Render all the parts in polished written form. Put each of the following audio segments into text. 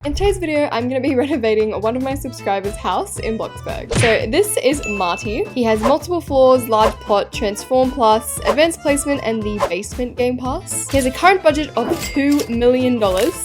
In today's video, I'm going to be renovating one of my subscribers' house in Bloxburg. So this is Marty. He has multiple floors, large plot, transform plus, advanced placement, and the basement game pass. He has a current budget of $2 million,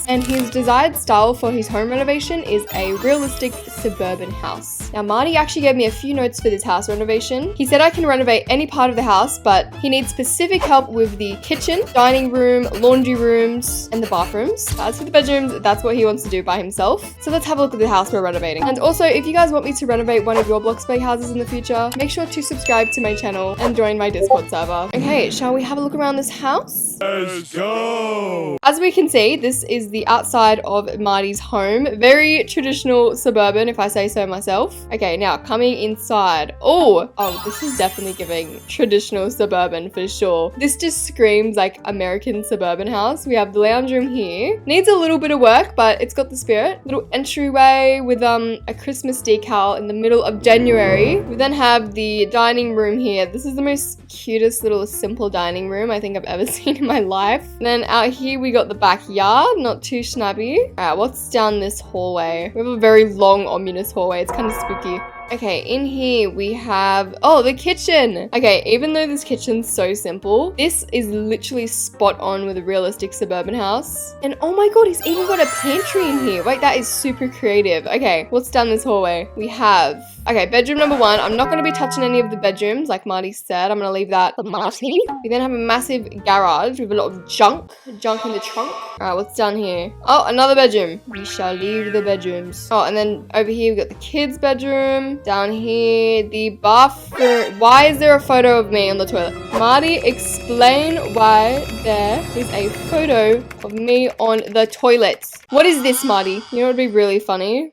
and his desired style for his home renovation is a realistic suburban house. Now, Marty actually gave me a few notes for this house renovation. He said I can renovate any part of the house, but he needs specific help with the kitchen, dining room, laundry rooms, and the bathrooms. As for the bedrooms, that's what he wants to do by himself. So let's have a look at the house we're renovating. And also, if you guys want me to renovate one of your Bloxburg houses in the future, make sure to subscribe to my channel and join my Discord server. Okay, shall we have a look around this house? Let's go! As we can see, this is the outside of Marty's home. Very traditional suburban, if I say so myself. Okay, now coming inside. Oh, this is definitely giving traditional suburban for sure. This just screams like American suburban house. We have the lounge room here. Needs a little bit of work, but it's got the spirit. Little entryway with a Christmas decal in the middle of January. We then have the dining room here. This is the most cutest little simple dining room I think I've ever seen in my life. And then out here we got the backyard, not too snobby. Alright, what's down this hallway? We have a very long ominous hallway. It's kind of spooky. Okay, in here we have, the kitchen. Okay, even though this kitchen's so simple, this is literally spot on with a realistic suburban house. And oh my god, he's even got a pantry in here. Wait, that is super creative. Okay, what's down this hallway? We have, bedroom number 1. I'm not going to be touching any of the bedrooms, like Marty said. I'm going to leave that for Marty. We then have a massive garage with a lot of junk in the trunk. Alright, what's down here? Oh, another bedroom. We shall leave the bedrooms. Oh, and then over here we got the kids' bedroom. Down here, the bathroom. Why is there a photo of me on the toilet? Marty, explain why there is a photo of me on the toilet. What is this, Marty? You know what would be really funny?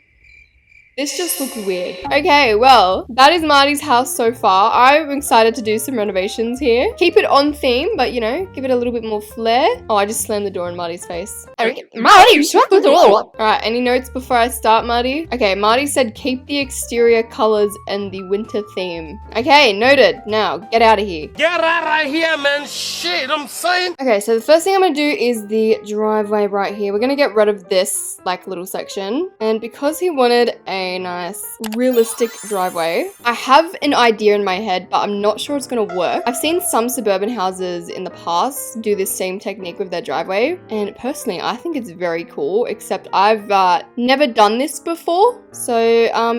This just looks weird. Okay, well, that is Marty's house so far. I'm excited to do some renovations here. Keep it on theme, but, you know, give it a little bit more flair. Oh, I just slammed the door in Marty's face. Marty, shut the door! Alright, any notes before I start, Marty? Okay, Marty said keep the exterior colors and the winter theme. Okay, noted. Now, get out of here. Get out of here, man! Shit, I'm saying! Okay, so the first thing I'm gonna do is the driveway right here. We're gonna get rid of this, little section. And because he wanted a nice realistic driveway, I have an idea in my head, but I'm not sure it's gonna work. I've seen some suburban houses in the past do this same technique with their driveway, and personally I think it's very cool, except I've never done this before, so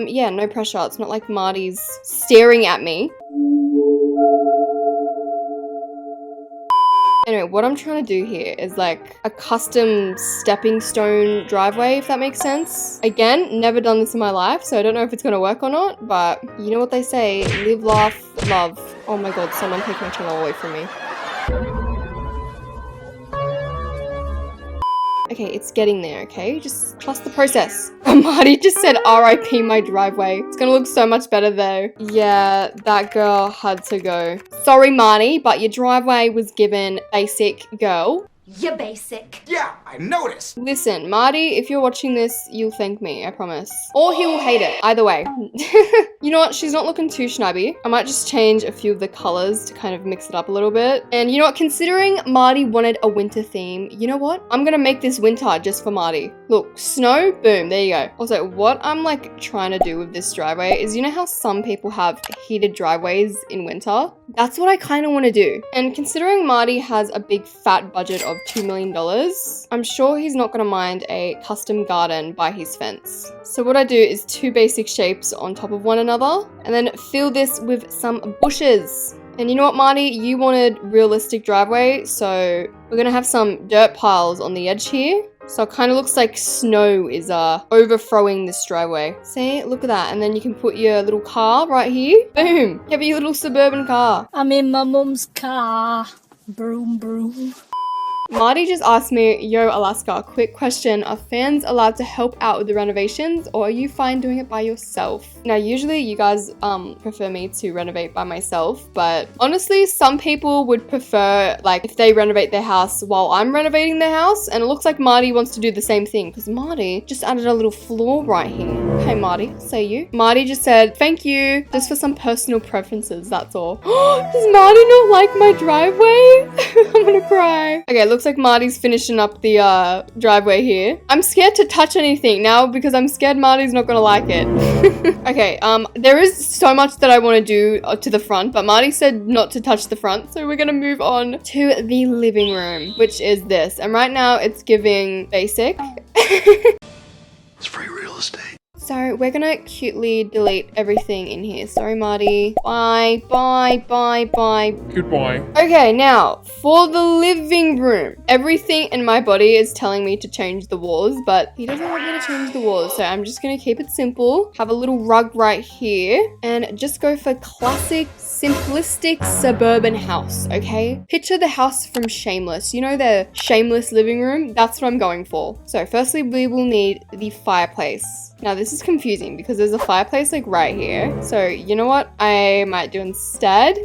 yeah, no pressure. It's not like Marty's staring at me. Anyway, what I'm trying to do here is like a custom stepping stone driveway, if that makes sense. Again, never done this in my life, so I don't know if it's going to work or not, but you know what they say, live, laugh, love. Oh my god, someone take my channel away from me. Okay, it's getting there, okay? Just trust the process. Marty just said RIP my driveway. It's gonna look so much better though. Yeah, that girl had to go. Sorry, Marty, but your driveway was given basic girl. You're basic. Yeah, I noticed. Listen, Marty, if you're watching this, you'll thank me, I promise. Or he will hate it. Either way. You know what? She's not looking too snobby. I might just change a few of the colors to kind of mix it up a little bit. And you know what? Considering Marty wanted a winter theme, you know what? I'm gonna make this winter just for Marty. Look, snow, boom, there you go. Also, what I'm trying to do with this driveway is, you know how some people have heated driveways in winter? That's what I kind of want to do. And considering Marty has a big fat budget of $2 million, I'm sure he's not going to mind a custom garden by his fence. So what I do is 2 basic shapes on top of one another, and then fill this with some bushes. And you know what, Marty? You wanted realistic driveway, so we're going to have some dirt piles on the edge here. So it kind of looks like snow is overthrowing this driveway. See, look at that. And then you can put your little car right here. Boom. You have your little suburban car. I'm in my mum's car. Broom, broom. Marty just asked me, yo Alaska, quick question, are fans allowed to help out with the renovations, or are you fine doing it by yourself? Now usually you guys prefer me to renovate by myself, but honestly some people would prefer if they renovate their house while I'm renovating their house, and it looks like Marty wants to do the same thing because Marty just added a little floor right here. Okay Marty, say you. Marty just said thank you, just for some personal preferences, that's all. Does Marty not like my driveway? I'm gonna cry. Okay, look looks like Marty's finishing up the driveway here. I'm scared to touch anything now because I'm scared Marty's not gonna like it. Okay, there is so much that I want to do to the front, but Marty said not to touch the front, so we're gonna move on to the living room, which is this. And right now it's giving basic. It's free real estate. So we're gonna cutely delete everything in here. Sorry, Marty. Bye, bye, bye, bye. Goodbye. Okay, now for the living room. Everything in my body is telling me to change the walls, but he doesn't want me to change the walls. So I'm just gonna keep it simple. Have a little rug right here and just go for classic, simplistic suburban house, okay? Picture the house from Shameless. You know the Shameless living room? That's what I'm going for. So firstly, we will need the fireplace. Now this is confusing because there's a fireplace like right here. So you know what I might do instead?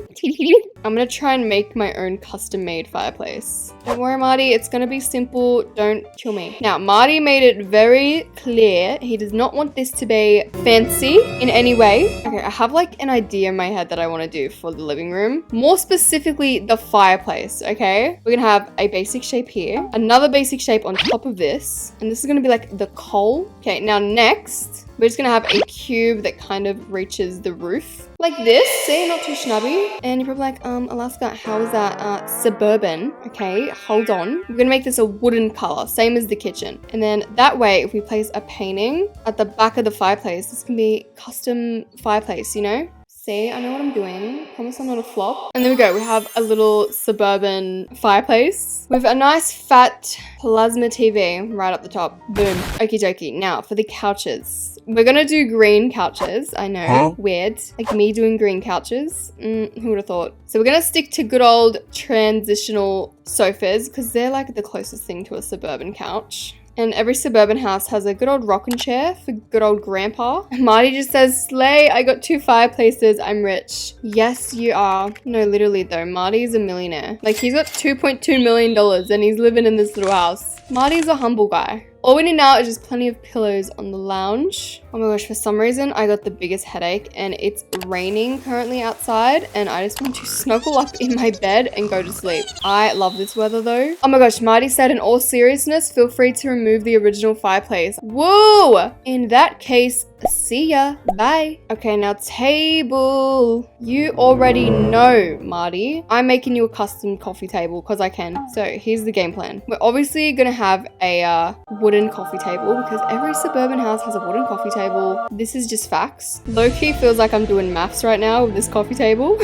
I'm gonna try and make my own custom made fireplace. Don't worry, Marty, it's gonna be simple. Don't kill me. Now, Marty made it very clear he does not want this to be fancy in any way. Okay, I have like an idea in my head that I want to do for the living room. More specifically, the fireplace, okay? We're gonna have a basic shape here, another basic shape on top of this, and this is gonna be like the coal. Okay, now next, we're just gonna have a cube that kind of reaches the roof. Like this, see, not too snubby. And you're probably like, Alaska, how is that suburban? Okay, hold on. We're gonna make this a wooden color, same as the kitchen. And then that way, if we place a painting at the back of the fireplace, this can be custom fireplace, you know? See, I know what I'm doing. Promise I'm not a flop. And there we go. We have a little suburban fireplace with a nice fat plasma TV right up the top. Boom. Okie dokie. Now for the couches. We're gonna do green couches. I know. Huh? Weird. Like me doing green couches. Who would have thought? So we're gonna stick to good old transitional sofas because they're like the closest thing to a suburban couch. And every suburban house has a good old rocking chair for good old grandpa. Marty just says, slay, I got 2 fireplaces, I'm rich. Yes, you are. No, literally though, Marty's a millionaire. Like he's got $2.2 million and he's living in this little house. Marty's a humble guy. All we need now is just plenty of pillows on the lounge. Oh my gosh, for some reason, I got the biggest headache and it's raining currently outside and I just want to snuggle up in my bed and go to sleep. I love this weather though. Oh my gosh, Marty said in all seriousness, feel free to remove the original fireplace. Whoa! In that case, see ya. Bye. Okay, now table. You already know, Marty. I'm making you a custom coffee table because I can. So here's the game plan. We're obviously gonna have a wooden coffee table because every suburban house has a wooden coffee table. This is just facts. Low-key feels like I'm doing maths right now with this coffee table.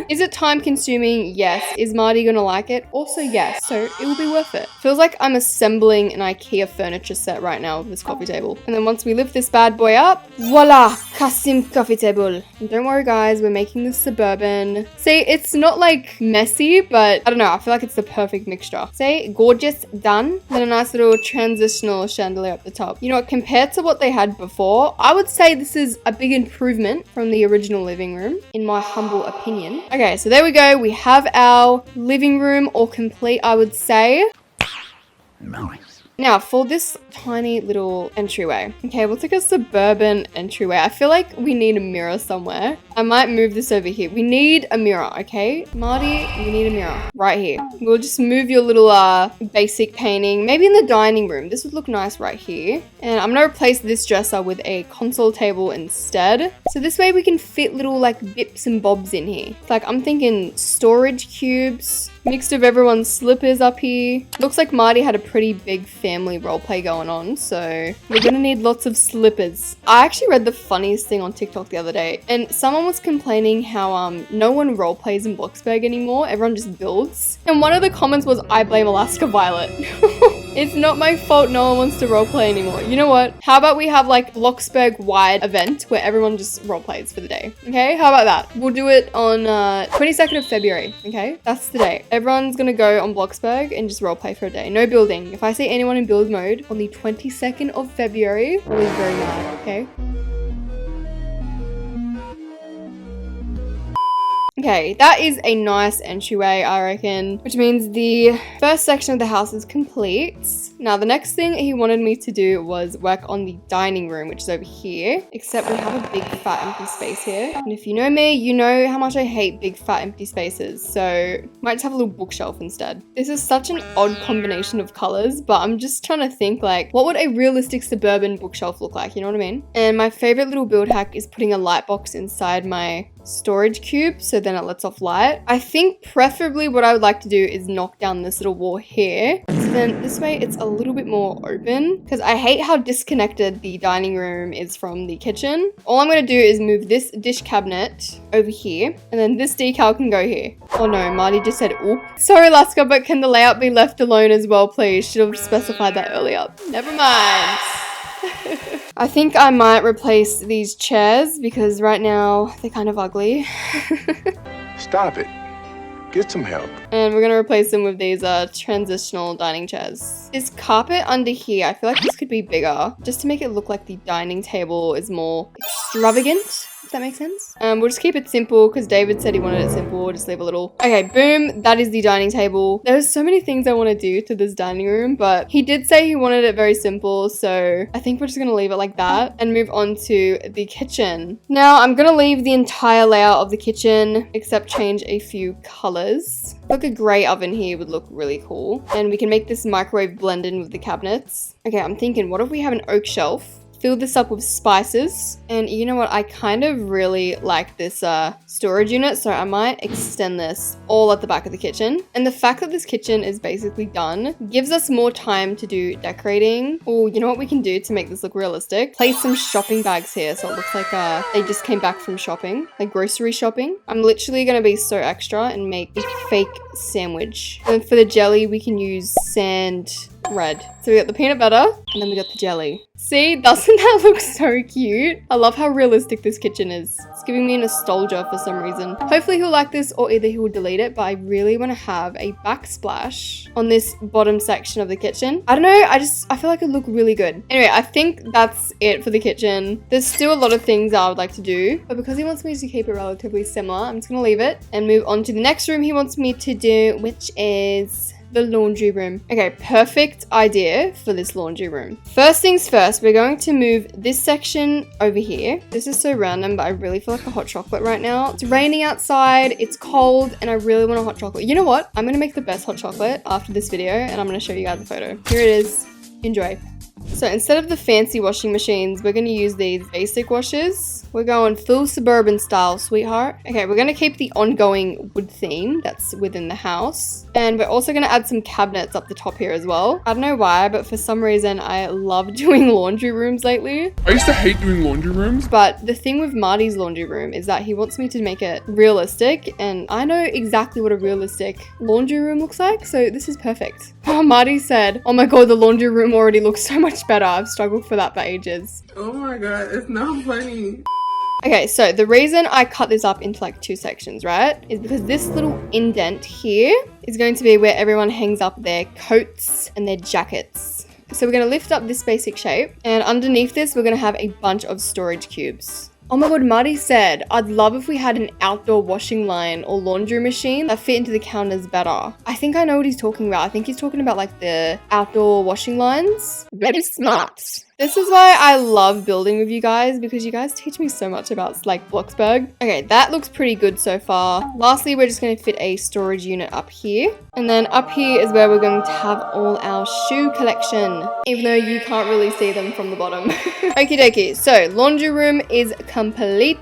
Is it time consuming? Yes. Is Marty gonna like it? Also yes. So it will be worth it. Feels like I'm assembling an IKEA furniture set right now with this coffee table. And then once we lift this bad boy up, voila, custom coffee table. And don't worry guys, we're making this suburban. See, it's not like messy, but I don't know, I feel like it's the perfect mixture. See, gorgeous, done. Then a nice little transitional chandelier up the top. You know what, compared to what they had before, I would say this is a big improvement from the original living room, in my humble opinion. Okay, so there we go. We have our living room all complete, I would say. Nice. Now, for this tiny little entryway. Okay, we'll take a suburban entryway. I feel like we need a mirror somewhere. I might move this over here. We need a mirror, okay? Marty, we need a mirror right here. We'll just move your little basic painting, maybe in the dining room. This would look nice right here. And I'm gonna replace this dresser with a console table instead. So this way we can fit little like bips and bobs in here. It's like I'm thinking storage cubes, mixed of everyone's slippers up here. Looks like Marty had a pretty big family roleplay going on, so we're gonna need lots of slippers. I actually read the funniest thing on TikTok the other day, and someone was complaining how no one roleplays in Bloxburg anymore. Everyone just builds. And one of the comments was, I blame Alaska Violet. It's not my fault no one wants to roleplay anymore. You know what? How about we have like Bloxburg-wide event where everyone just roleplays for the day? Okay, how about that? We'll do it on 22nd of February, okay? That's the day. Everyone's gonna go on Bloxburg and just roleplay for a day. No building. If I see anyone in build mode on the 22nd of February, I'll be very mad, okay? Okay, that is a nice entryway, I reckon, which means the first section of the house is complete. Now, the next thing he wanted me to do was work on the dining room, which is over here, except we have a big fat empty space here. And if you know me, you know how much I hate big fat empty spaces, so might just have a little bookshelf instead. This is such an odd combination of colors, but I'm just trying to think like, what would a realistic suburban bookshelf look like, you know what I mean? And my favorite little build hack is putting a light box inside my storage cube so then it lets off light. I think preferably what I would like to do is knock down this little wall here, so then this way it's a little bit more open, because I hate how disconnected the dining room is from the kitchen. All I'm going to do is move this dish cabinet over here, and then this decal can go here. Oh no, Marty just said oop. Sorry Laska, but can the layout be left alone as well, please? Should have specified that earlier. Never mind. I think I might replace these chairs because right now they're kind of ugly. Stop it. Get some help. And we're going to replace them with these transitional dining chairs. This carpet under here, I feel like this could be bigger just to make it look like the dining table is more extravagant. If that makes sense. We'll just keep it simple because David said he wanted it simple. We'll just leave a little. Okay, boom. That is the dining table. There's so many things I want to do to this dining room, but he did say he wanted it very simple. So I think we're just going to leave it like that and move on to the kitchen. Now I'm going to leave the entire layout of the kitchen except change a few colors. Like a gray oven here would look really cool. And we can make this microwave blend in with the cabinets. Okay, I'm thinking, what if we have an oak shelf? Fill this up with spices, and you know what, I kind of really like this storage unit, so I might extend this all at the back of the kitchen. And the fact that this kitchen is basically done gives us more time to do decorating. Oh, you know what we can do to make this look realistic? Place some shopping bags here so it looks like they just came back from shopping, like grocery shopping. I'm literally gonna be so extra and make a fake sandwich. And for the jelly we can use sand red. So we got the peanut butter and then we got the jelly. See, doesn't that look so cute? I love how realistic this kitchen is. It's giving me nostalgia for some reason. Hopefully he'll like this, or either he will delete it, but I really want to have a backsplash on this bottom section of the kitchen. I don't know, I feel like it look really good. Anyway, I think that's it for the kitchen. There's still a lot of things I would like to do, but because he wants me to keep it relatively similar, I'm just gonna leave it and move on to the next room he wants me to do, which is the laundry room. Okay, perfect idea for this laundry room. First things first, we're going to move this section over here. This is so random, but I really feel like a hot chocolate right now. It's raining outside, it's cold, and I really want a hot chocolate. You know what? I'm gonna make the best hot chocolate after this video, and I'm gonna show you guys a photo. Here it is. Enjoy. So instead of the fancy washing machines, we're going to use these basic washers. We're going full Suburban style, sweetheart. Okay, we're going to keep the ongoing wood theme that's within the house. And we're also going to add some cabinets up the top here as well. I don't know why, but for some reason, I love doing laundry rooms lately. I used to hate doing laundry rooms. But the thing with Marty's laundry room is that he wants me to make it realistic. And I know exactly what a realistic laundry room looks like. So this is perfect. Oh, Marty said, oh my God, the laundry room already looks so much better. I've struggled for that for ages. Oh my God, it's not funny. Okay, so the reason I cut this up into like two sections, right, is because this little indent here is going to be where everyone hangs up their coats and their jackets. So we're going to lift up this basic shape, and underneath this, we're going to have a bunch of storage cubes. Oh my God, Marty said, I'd love if we had an outdoor washing line or laundry machine that fit into the counters better. I think I know what he's talking about. I think he's talking about like the outdoor washing lines. Very smart. This is why I love building with you guys, because you guys teach me so much about like Bloxburg. Okay, that looks pretty good so far. Lastly, we're just going to fit a storage unit up here. And then up here is where we're going to have all our shoe collection, even though you can't really see them from the bottom. Okie dokie, so laundry room is complete.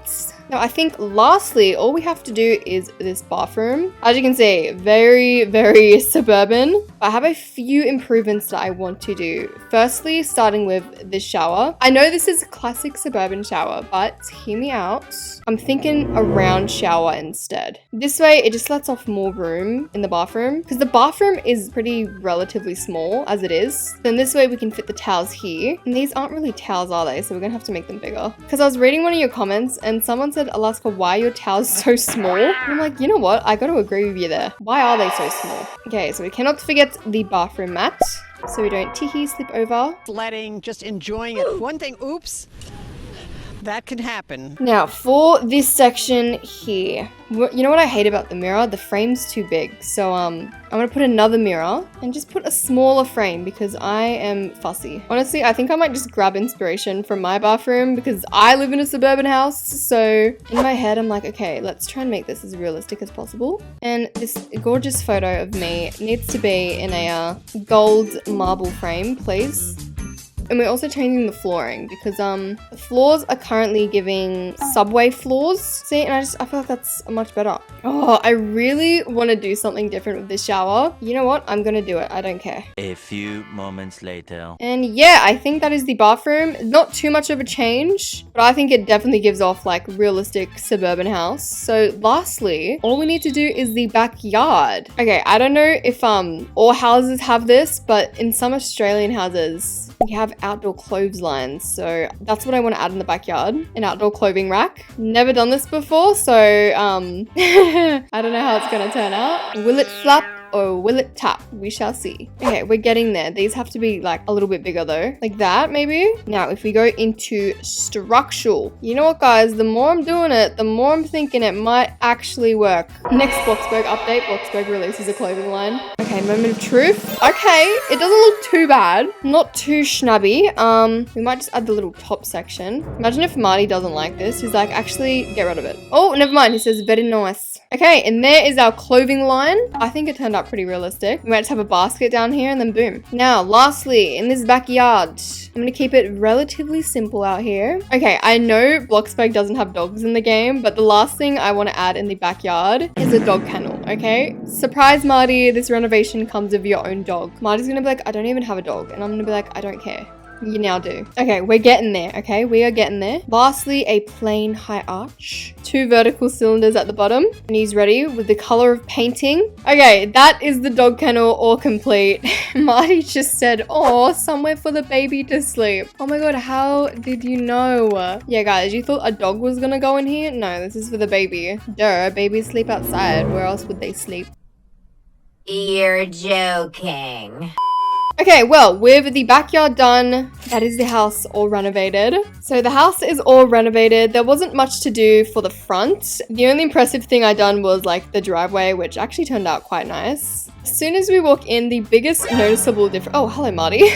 Now, I think lastly, all we have to do is this bathroom. As you can see, very, very suburban. I have a few improvements that I want to do. Firstly, starting with this shower. I know this is a classic suburban shower, but hear me out. I'm thinking a round shower instead. This way, it just lets off more room in the bathroom, because the bathroom is pretty relatively small as it is. Then this way we can fit the towels here. And these aren't really towels, are they? So we're gonna have to make them bigger. Because I was reading one of your comments and someone said, Alaska, why are your towels so small? And I'm like, you know what? I got to agree with you there. Why are they so small? Okay, so we cannot forget the bathroom mat, so we don't tee slip over. Sledding, just enjoying it. One thing, oops. That can happen. Now, for this section here, you know what I hate about the mirror? The frame's too big. So, I'm gonna put another mirror and just put a smaller frame because I am fussy. Honestly, I think I might just grab inspiration from my bathroom because I live in a suburban house. So, in my head, I'm like, okay, let's try and make this as realistic as possible. And this gorgeous photo of me needs to be in a gold marble frame, please. And we're also changing the flooring because the floors are currently giving subway floors. See, and I feel like that's much better. Oh, I really want to do something different with this shower. You know what? I'm gonna do it. I don't care. A few moments later. And yeah, I think that is the bathroom. Not too much of a change, but I think it definitely gives off like realistic suburban house. So lastly, all we need to do is the backyard. Okay, I don't know if all houses have this, but in some Australian houses, we have outdoor clotheslines, so that's what I want to add in the backyard. An outdoor clothing rack. Never done this before, so I don't know how it's gonna turn out. Will it flap or will it tap? We shall see. Okay, we're getting there. These have to be like a little bit bigger though. Like that, maybe? Now, if we go into structural, you know what guys, the more I'm doing it, the more I'm thinking it might actually work. Next Bloxburg update, Bloxburg releases a clothing line. Okay, moment of truth. Okay, it doesn't look too bad. Not too snubby. We might just add the little top section. Imagine if Marty doesn't like this. He's like, actually, get rid of it. Oh, never mind. He says, very nice. Okay, and there is our clothing line. I think it turned out pretty realistic. We might just have a basket down here and then boom. Now, lastly, in this backyard, I'm gonna keep it relatively simple out here. Okay, I know Bloxburg doesn't have dogs in the game, but the last thing I want to add in the backyard is a dog kennel, okay? Surprise, Marty, this renovation comes with your own dog. Marty's gonna be like, I don't even have a dog. And I'm gonna be like, I don't care. You now do. Okay, we're getting there, okay? We are getting there. Lastly, a plain high arch. 2 vertical cylinders at the bottom. And he's ready with the color of painting. Okay, that is the dog kennel all complete. Marty just said, oh, somewhere for the baby to sleep. Oh my god, how did you know? Yeah, guys, you thought a dog was gonna go in here? No, this is for the baby. Duh, babies sleep outside. Where else would they sleep? You're joking. Okay, well, with the backyard done, that is the house all renovated. So the house is all renovated. There wasn't much to do for the front. The only impressive thing I done was like the driveway, which actually turned out quite nice. As soon as we walk in, the biggest noticeable difference— oh, hello, Marty.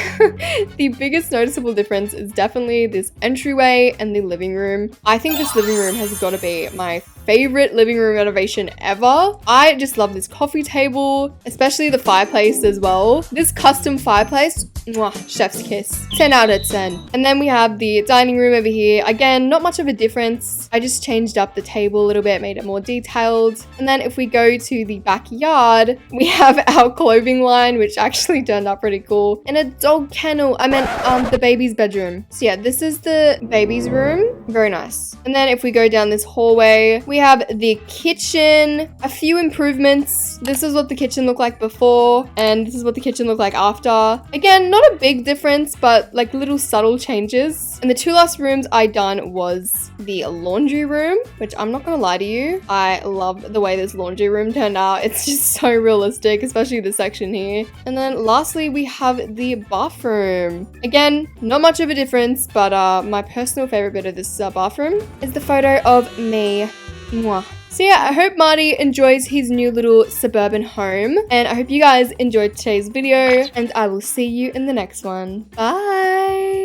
The biggest noticeable difference is definitely this entryway and the living room. I think this living room has got to be my favorite living room renovation ever. I just love this coffee table, especially the fireplace as well. This custom fireplace, mwah, chef's kiss. 10 out of 10. And then we have the dining room over here. Again, not much of a difference. I just changed up the table a little bit, made it more detailed. And then if we go to the backyard, we have our clothing line, which actually turned out pretty cool. And a dog kennel. I meant the baby's bedroom. So yeah, this is the baby's room. Very nice. And then if we go down this hallway, we have the kitchen, a few improvements. This is what the kitchen looked like before, and this is what the kitchen looked like after. Again, not a big difference, but like little subtle changes. And the 2 last rooms I done was the laundry room, which I'm not gonna lie to you, I love the way this laundry room turned out. It's just so realistic, especially this section here. And then lastly, we have the bathroom. Again, not much of a difference, but my personal favorite bit of this bathroom is the photo of me. Mwah. So yeah, I hope Marty enjoys his new little suburban home, and I hope you guys enjoyed today's video, and I will see you in the next one. Bye!